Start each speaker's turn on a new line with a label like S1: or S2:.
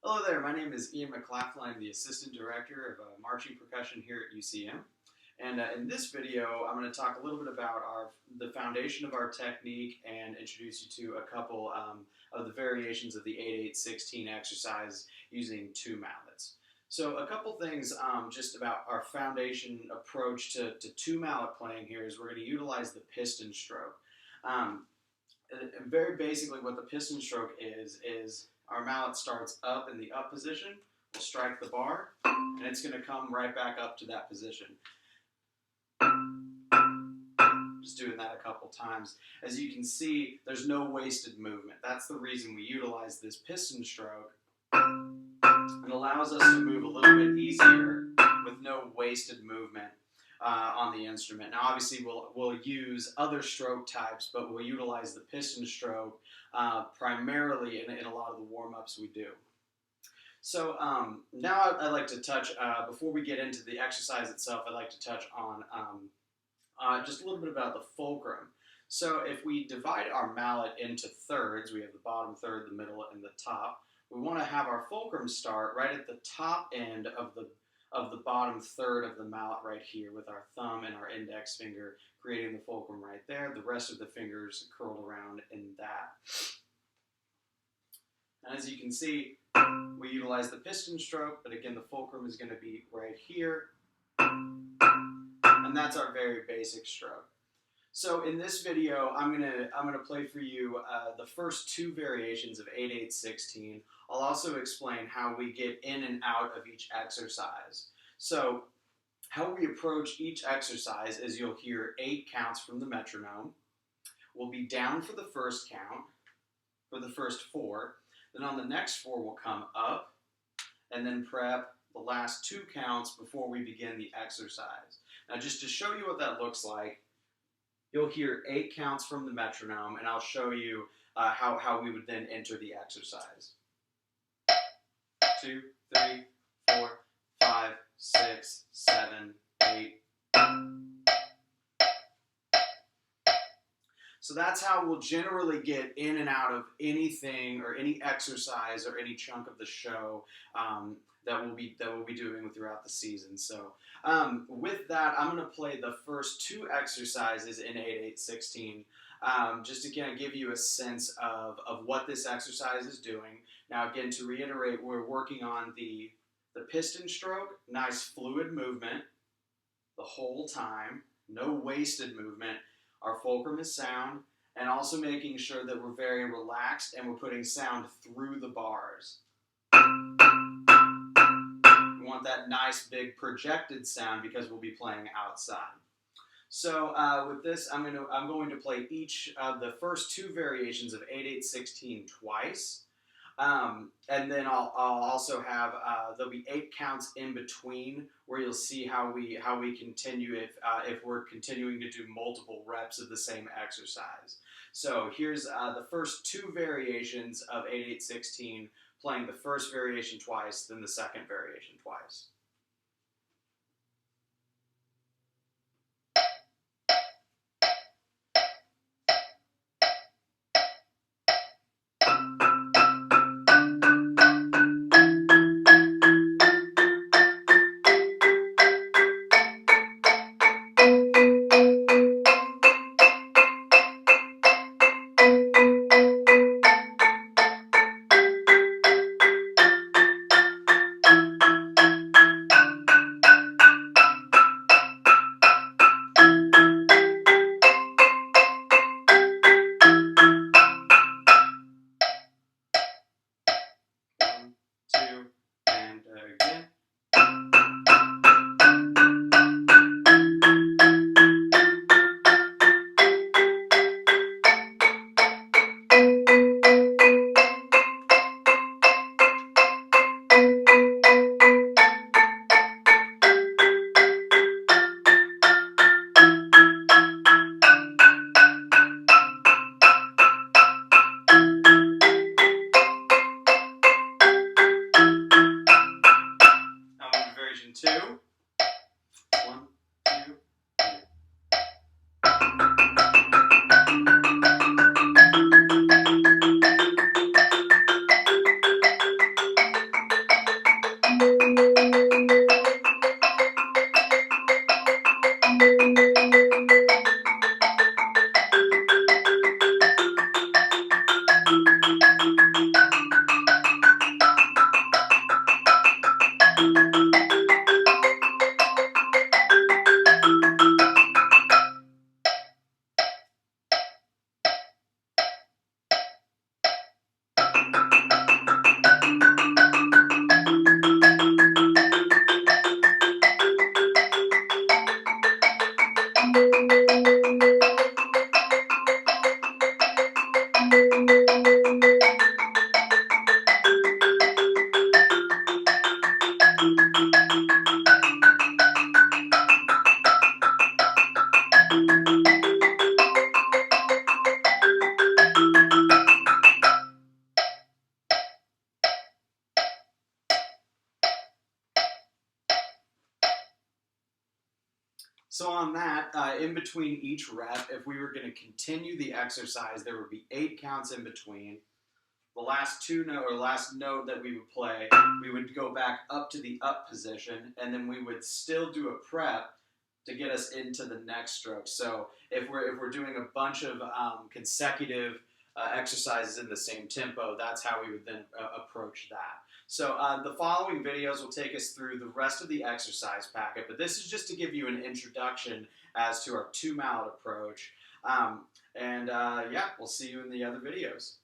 S1: Hello there, my name is Ian McLaughlin. I'm the Assistant Director of Marching Percussion here at UCM. And in this video, I'm going to talk a little bit about the foundation of our technique and introduce you to a couple of the variations of the 8-8-16 exercise using two mallets. So a couple things just about our foundation approach to two mallet playing here is we're going to utilize the piston stroke. Very basically what the piston stroke is our mallet starts up in the up position, we'll strike the bar, and it's going to come right back up to that position. Just doing that a couple times. As you can see, there's no wasted movement. That's the reason we utilize this piston stroke. It allows us to move a little bit easier with no wasted movement on the instrument. Now obviously we'll use other stroke types, but we'll utilize the piston stroke primarily in a lot of the warm-ups we do. So now I'd like to touch, before we get into the exercise itself, I'd like to touch on just a little bit about the fulcrum. So if we divide our mallet into thirds, we have the bottom third, the middle, and the top. We want to have our fulcrum start right at the top end of the bottom third of the mallet right here with our thumb and our index finger creating the fulcrum right there. The rest of the fingers curled around in that. And as you can see, we utilize the piston stroke, but again, the fulcrum is going to be right here. And that's our very basic stroke. So in this video, I'm gonna play for you the first two variations of 8-8-16. I'll also explain how we get in and out of each exercise. So how we approach each exercise is you'll hear 8 counts from the metronome. We'll be down for the first count, for the first 4. Then on the next 4 we'll come up and then prep the last 2 counts before we begin the exercise. Now just to show you what that looks like, you'll hear 8 counts from the metronome, and I'll show you how we would then enter the exercise. 2, 3, 4, 5, 6, 7, 8. So that's how we'll generally get in and out of anything or any exercise or any chunk of the show that we'll be doing throughout the season. So with that, I'm going to play the first 2 exercises in 8-8-16, just to kind of give you a sense of what this exercise is doing. Now again, to reiterate, we're working on the piston stroke, nice fluid movement the whole time, no wasted movement. Our fulcrum is sound, and also making sure that we're very relaxed and we're putting sound through the bars. We want that nice big projected sound because we'll be playing outside. So with this, I'm going to play each of the first 2 variations of 8-8-16 twice. And then I'll also have there'll be 8 counts in between where you'll see how we continue if we're continuing to do multiple reps of the same exercise. So here's the first 2 variations of 8-8-16, playing the first variation twice, then the second variation twice. So on that, in between each rep, if we were going to continue the exercise, there would be 8 counts in between. The last last note that we would play, we would go back up to the up position, and then we would still do a prep to get us into the next stroke. So if we're doing a bunch of consecutive exercises in the same tempo, that's how we would then approach that. So the following videos will take us through the rest of the exercise packet, but this is just to give you an introduction as to our 2 mallet approach. Yeah, we'll see you in the other videos.